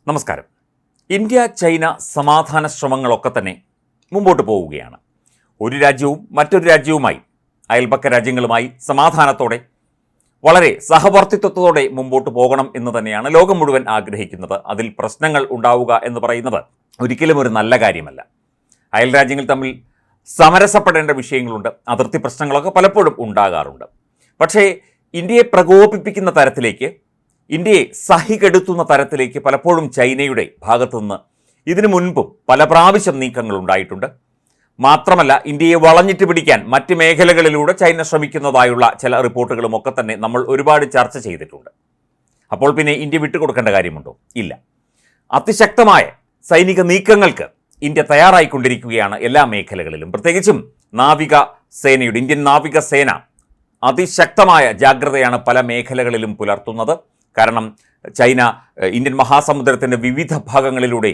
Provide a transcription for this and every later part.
നമസ്കാരം. India China സമാധാന ശ്രമങ്ങളൊക്കെ തന്നെ മുമ്പോട്ട് പോവുകയാണ്. ഒരു രാജ്യവും മറ്റൊരു രാജ്യവുമായി, അയൽപക്ക രാജ്യങ്ങളുമായി സമാധാനത്തോടെ വളരെ സഹവർത്തിത്വത്തോടെ മുമ്പോട്ട് പോകണം എന്ന് തന്നെയാണ് ലോകം മുഴുവൻ ആഗ്രഹിക്കുന്നത്. അതിൽ പ്രശ്നങ്ങൾ ഉണ്ടാവുക എന്ന് പറയുന്നത് ഒരിക്കലും ഒരു നല്ല കാര്യമല്ല. അയൽ രാജ്യങ്ങൾ തമ്മിൽ സമരസപ്പെടേണ്ട വിഷയങ്ങളുണ്ട്, അതിർത്തി പ്രശ്നങ്ങളൊക്കെ പലപ്പോഴും ഉണ്ടാകാറുണ്ട്. പക്ഷേ ഇന്ത്യയെ പ്രകോപിപ്പിക്കുന്ന തരത്തിലേക്ക്, ഇന്ത്യയെ സഹികെടുത്തുന്ന തരത്തിലേക്ക് പലപ്പോഴും ചൈനയുടെ ഭാഗത്തുനിന്ന് ഇതിനു മുൻപും പല പ്രാവശ്യം നീക്കങ്ങൾ ഉണ്ടായിട്ടുണ്ട്. മാത്രമല്ല, ഇന്ത്യയെ വളഞ്ഞിട്ട് പിടിക്കാൻ മറ്റ് മേഖലകളിലൂടെ ചൈന ശ്രമിക്കുന്നതായുള്ള ചില റിപ്പോർട്ടുകളും ഒക്കെ തന്നെ നമ്മൾ ഒരുപാട് ചർച്ച ചെയ്തിട്ടുണ്ട്. അപ്പോൾ പിന്നെ ഇന്ത്യ വിട്ടുകൊടുക്കേണ്ട കാര്യമുണ്ടോ? ഇല്ല. അതിശക്തമായ സൈനിക നീക്കങ്ങൾക്ക് ഇന്ത്യ തയ്യാറായിക്കൊണ്ടിരിക്കുകയാണ് എല്ലാ മേഖലകളിലും. പ്രത്യേകിച്ചും നാവികസേനയുടെ, ഇന്ത്യൻ നാവികസേന അതിശക്തമായ ജാഗ്രതയാണ് പല മേഖലകളിലും പുലർത്തുന്നത്. കാരണം ചൈന ഇന്ത്യൻ മഹാസമുദ്രത്തിൻ്റെ വിവിധ ഭാഗങ്ങളിലൂടെ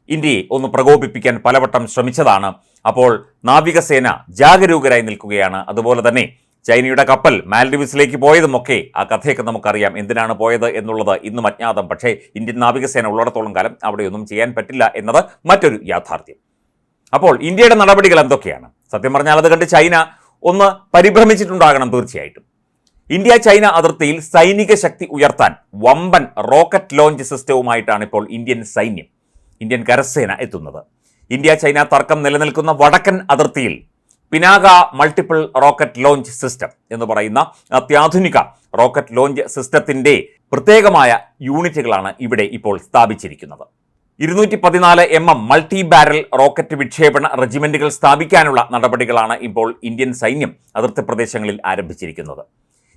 ഇന്ത്യയെ ഒന്ന് പ്രകോപിപ്പിക്കാൻ പലവട്ടം ശ്രമിച്ചതാണ്. അപ്പോൾ നാവികസേന ജാഗരൂകരായി നിൽക്കുകയാണ്. അതുപോലെ തന്നെ ചൈനയുടെ കപ്പൽ മാൽഡീവ്സിലേക്ക് പോയതുമൊക്കെ ആ കഥയൊക്കെ നമുക്കറിയാം. എന്തിനാണ് പോയത് എന്നുള്ളത് ഇന്നും അജ്ഞാതം. പക്ഷേ ഇന്ത്യൻ നാവികസേന ഉള്ളിടത്തോളം കാലം അവിടെയൊന്നും ചെയ്യാൻ പറ്റില്ല എന്നത് മറ്റൊരു യാഥാർത്ഥ്യം. അപ്പോൾ ഇന്ത്യയുടെ നടപടികൾ എന്തൊക്കെയാണ്? സത്യം പറഞ്ഞാൽ അത് കണ്ട് ചൈന ഒന്ന് പരിഭ്രമിച്ചിട്ടുണ്ടാകണം തീർച്ചയായിട്ടും. ഇന്ത്യ ചൈന അതിർത്തിയിൽ സൈനിക ശക്തി ഉയർത്താൻ വമ്പൻ റോക്കറ്റ് ലോഞ്ച് സിസ്റ്റവുമായിട്ടാണ് ഇപ്പോൾ ഇന്ത്യൻ കരസേന എത്തുന്നത്. ഇന്ത്യ ചൈന തർക്കം നിലനിൽക്കുന്ന വടക്കൻ അതിർത്തിയിൽ Pinaka multiple rocket launch system എന്ന് പറയുന്ന അത്യാധുനിക റോക്കറ്റ് ലോഞ്ച് സിസ്റ്റത്തിൻ്റെ പ്രത്യേകമായ യൂണിറ്റുകളാണ് ഇവിടെ ഇപ്പോൾ സ്ഥാപിച്ചിരിക്കുന്നത്. 214 mm മൾട്ടി ബാരൽ റോക്കറ്റ് വിക്ഷേപണ റെജിമെന്റുകൾ സ്ഥാപിക്കാനുള്ള നടപടികളാണ് ഇപ്പോൾ ഇന്ത്യൻ സൈന്യം അതിർത്തി പ്രദേശങ്ങളിൽ ആരംഭിച്ചിരിക്കുന്നത്.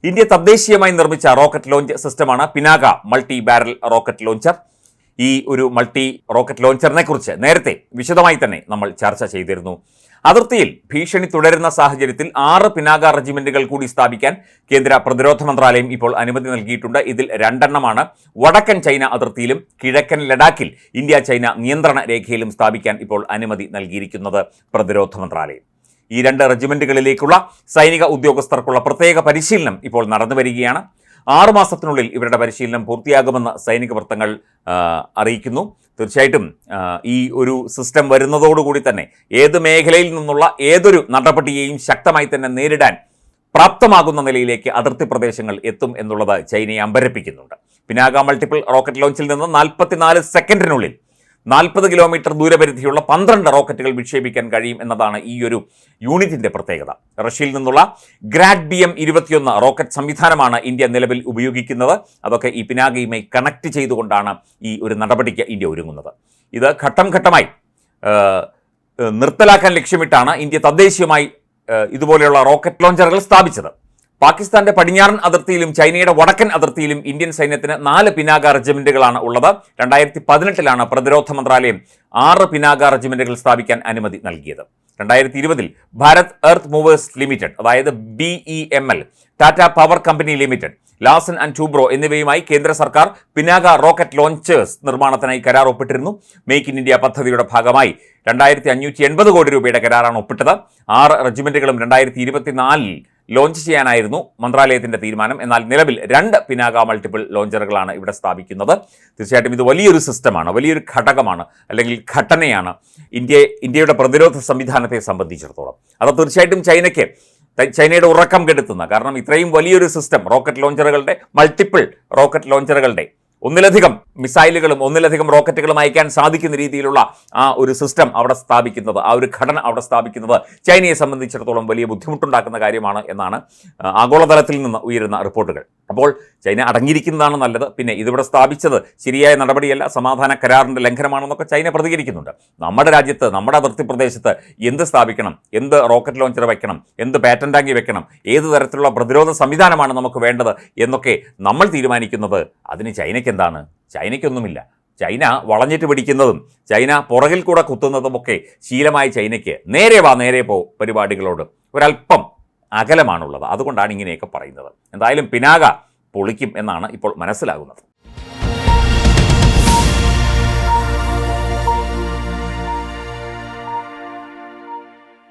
ഇന്ത്യ തദ്ദേശീയമായി നിർമ്മിച്ച റോക്കറ്റ് ലോഞ്ച് സിസ്റ്റമാണ് Pinaka multi barrel rocket launcher. ഈ ഒരു മൾട്ടി റോക്കറ്റ് ലോഞ്ചറിനെ കുറിച്ച് നേരത്തെ വിശദമായി തന്നെ നമ്മൾ ചർച്ച ചെയ്തിരുന്നു. അതിർത്തിയിൽ ഭീഷണി തുടരുന്ന സാഹചര്യത്തിൽ 6 പിനാക റെജിമെന്റുകൾ കൂടി സ്ഥാപിക്കാൻ കേന്ദ്ര പ്രതിരോധ മന്ത്രാലയം ഇപ്പോൾ അനുമതി നൽകിയിട്ടുണ്ട്. ഇതിൽ 2 എണ്ണമാണ് വടക്കൻ ചൈന അതിർത്തിയിലും കിഴക്കൻ ലഡാക്കിൽ ഇന്ത്യ ചൈന നിയന്ത്രണ രേഖയിലും സ്ഥാപിക്കാൻ ഇപ്പോൾ അനുമതി നൽകിയിരിക്കുന്നത് പ്രതിരോധ മന്ത്രാലയം. ഈ 2 റെജിമെന്റുകളിലേക്കുള്ള സൈനിക ഉദ്യോഗസ്ഥർക്കുള്ള പ്രത്യേക പരിശീലനം ഇപ്പോൾ നടന്നു വരികയാണ്. 6 മാസത്തിനുള്ളിൽ ഇവരുടെ പരിശീലനം പൂർത്തിയാകുമെന്ന് സൈനിക വൃത്തങ്ങൾ അറിയിക്കുന്നു. തീർച്ചയായിട്ടും ഈ ഒരു സിസ്റ്റം വരുന്നതോടുകൂടി തന്നെ ഏത് മേഖലയിൽ നിന്നുള്ള ഏതൊരു നടപടിയെയും ശക്തമായി തന്നെ നേരിടാൻ പ്രാപ്തമാകുന്ന നിലയിലേക്ക് അതിർത്തി പ്രദേശങ്ങൾ എത്തും എന്നുള്ളത് ചൈനയെ അമ്പരപ്പിക്കുന്നുണ്ട്. പിനാക മൾട്ടിപ്പിൾ റോക്കറ്റ് ലോഞ്ചിൽ നിന്ന് 44 സെക്കൻഡിനുള്ളിൽ 40 കിലോമീറ്റർ ദൂരപരിധിയുള്ള 12 റോക്കറ്റുകൾ വിക്ഷേപിക്കാൻ കഴിയും എന്നതാണ് ഈ ഒരു യൂണിറ്റിൻ്റെ പ്രത്യേകത. റഷ്യയിൽ നിന്നുള്ള ഗ്രാഡ് BM-21 റോക്കറ്റ് സംവിധാനമാണ് ഇന്ത്യ നിലവിൽ ഉപയോഗിക്കുന്നത്. അതൊക്കെ ഈ പിനാകയുമായി കണക്ട് ചെയ്തുകൊണ്ടാണ് ഈ ഒരു നടപടിക്ക് ഇന്ത്യ ഒരുങ്ങുന്നത്. ഇത് ഘട്ടം ഘട്ടമായി നിർത്തലാക്കാൻ ലക്ഷ്യമിട്ടാണ് ഇന്ത്യ തദ്ദേശീയമായി ഇതുപോലെയുള്ള റോക്കറ്റ് ലോഞ്ചറുകൾ സ്ഥാപിച്ചത്. പാകിസ്ഥാന്റെ പടിഞ്ഞാറൻ അതിർത്തിയിലും ചൈനയുടെ വടക്കൻ അതിർത്തിയിലും ഇന്ത്യൻ സൈന്യത്തിന് 4 പിനാക റെജിമെന്റുകളാണ് ഉള്ളത്. 2018 പ്രതിരോധ മന്ത്രാലയം 6 പിനാക റെജിമെന്റുകൾ സ്ഥാപിക്കാൻ അനുമതി നൽകിയത്. 2020 ഭാരത് എർത്ത് മൂവേഴ്സ് ലിമിറ്റഡ്, അതായത് BEML, Tata power company limited, Larsen and Toubro എന്നിവയുമായി കേന്ദ്ര സർക്കാർ പിനാക റോക്കറ്റ് ലോഞ്ചേഴ്സ് നിർമ്മാണത്തിനായി കരാർ ഒപ്പിട്ടിരുന്നു. മേക്ക് ഇൻ ഇന്ത്യ പദ്ധതിയുടെ ഭാഗമായി 2580 കോടി രൂപയുടെ കരാറാണ് ഒപ്പിട്ടത്. 6 റെജിമെന്റുകളും 2024 ലോഞ്ച് ചെയ്യാനായിരുന്നു മന്ത്രാലയത്തിൻ്റെ തീരുമാനം. എന്നാൽ നിലവിൽ 2 പിനാക മൾട്ടിപ്പിൾ ലോഞ്ചറുകളാണ് ഇവിടെ സ്ഥാപിക്കുന്നത്. തീർച്ചയായിട്ടും ഇത് വലിയൊരു സിസ്റ്റമാണ്, വലിയൊരു ഘടകമാണ്, അല്ലെങ്കിൽ ഘടനയാണ് ഇന്ത്യയുടെ പ്രതിരോധ സംവിധാനത്തെ സംബന്ധിച്ചിടത്തോളം. അത് തീർച്ചയായിട്ടും ചൈനയുടെ ഉറക്കം കെടുത്തുന്ന, കാരണം ഇത്രയും വലിയൊരു സിസ്റ്റം, മൾട്ടിപ്പിൾ റോക്കറ്റ് ലോഞ്ചറുകളുടെ ഒന്നിലധികം മിസൈലുകളും ഒന്നിലധികം റോക്കറ്റുകളും അയക്കാൻ സാധിക്കുന്ന രീതിയിലുള്ള ആ ഒരു സിസ്റ്റം അവിടെ സ്ഥാപിക്കുന്നത്, ആ ഒരു ഘടന അവിടെ സ്ഥാപിക്കുന്നത് ചൈനയെ സംബന്ധിച്ചിടത്തോളം വലിയ ബുദ്ധിമുട്ടുണ്ടാക്കുന്ന കാര്യമാണ് എന്നാണ് ആഗോളതലത്തിൽ നിന്ന് ഉയരുന്ന റിപ്പോർട്ടുകൾ. അപ്പോൾ ചൈന അടങ്ങിയിരിക്കുന്നതാണ് നല്ലത്. പിന്നെ ഇതിവിടെ സ്ഥാപിച്ചത് ശരിയായ നടപടിയല്ല, സമാധാന കരാറിൻ്റെ ലംഘനമാണെന്നൊക്കെ ചൈന പ്രതികരിക്കുന്നുണ്ട്. നമ്മുടെ രാജ്യത്ത്, നമ്മുടെ അതിർത്തി പ്രദേശത്ത് എന്ത് സ്ഥാപിക്കണം, എന്ത് റോക്കറ്റ് ലോഞ്ചർ വെക്കണം, എന്ത് പാറ്റന്റ് ടാങ്കി വെക്കണം, ഏത് തരത്തിലുള്ള പ്രതിരോധ സംവിധാനമാണ് നമുക്ക് വേണ്ടത് എന്നൊക്കെ നമ്മൾ തീരുമാനിക്കുന്നത് അതിന് ചൈനയ്ക്ക് എന്താണ്? ചൈനയ്ക്കൊന്നുമില്ല. ചൈന വളഞ്ഞിട്ട് പിടിക്കുന്നതും ചൈന പുറകിൽ കൂടെ കുത്തുന്നതുമൊക്കെ ശീലമായ ചൈനയ്ക്ക് നേരെ പോ പരിപാടികളോട് ഒരല്പം അകലമാണുള്ളത്. അതുകൊണ്ടാണ് ഇങ്ങനെയൊക്കെ പറയുന്നത്. എന്തായാലും പിനാക പൊളിക്കും എന്നാണ് ഇപ്പോൾ മനസ്സിലാകുന്നത്.